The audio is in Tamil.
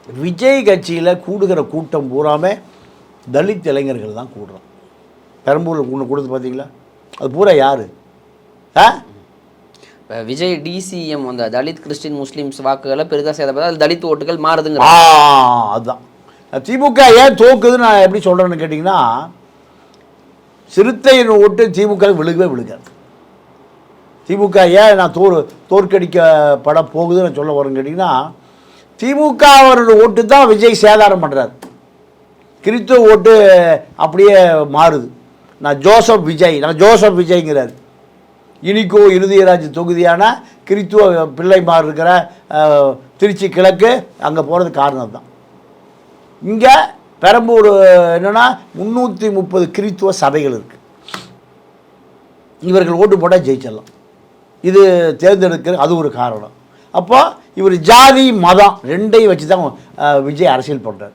விஜய் கட்சியில் கூடுகிற கூட்டம் பூராமே தலித் இளைஞர்கள் தான் கூடுறோம். பெரம்பூரில் ஒன்று கொடுத்து பார்த்தீங்களா? அது பூரா யார்? இப்போ விஜய் டிசிஎம் அந்த தலித் கிறிஸ்டின் முஸ்லீம்ஸ் வாக்குகளை பெரிதாக சேர்த்த அது தலித் ஓட்டுகள் மாறுதுங்க. அதுதான் திமுக ஏன் தோக்குதுன்னு நான் எப்படி சொல்கிறேன்னு கேட்டிங்கன்னா, சிறுத்தையின் ஓட்டு திமுக விழுகவே விழுகாது. திமுக ஏன் நான் தோற்கடிக்கப்பட போகுதுன்னு நான் சொல்ல வரேன்னு கேட்டிங்கன்னா, திமுக அவரோட ஓட்டு தான் விஜய் சேதாரம் பண்ணுறாரு. கிறிஸ்துவ ஓட்டு அப்படியே மாறுது. நான் ஜோசப் விஜய்ங்கிறார். இனிக்கோ இறுதியராஜ் தொகுதியான கிறிஸ்துவ பிள்ளைமார் இருக்கிற திருச்சி கிழக்கு அங்கே போகிறது காரணம் தான். இங்கே பெரம்பூர் என்னென்னா 330 கிறிஸ்துவ சபைகள் இருக்குது. இவர்கள் ஓட்டு போட்டால் ஜெயிச்சிடலாம். இது தேர்ந்தெடுக்கிற அது ஒரு காரணம். அப்போ இவர் ஜாதி மதம் ரெண்டையும் வச்சு தான் விஜய் அரசியல் பண்ணுறார்.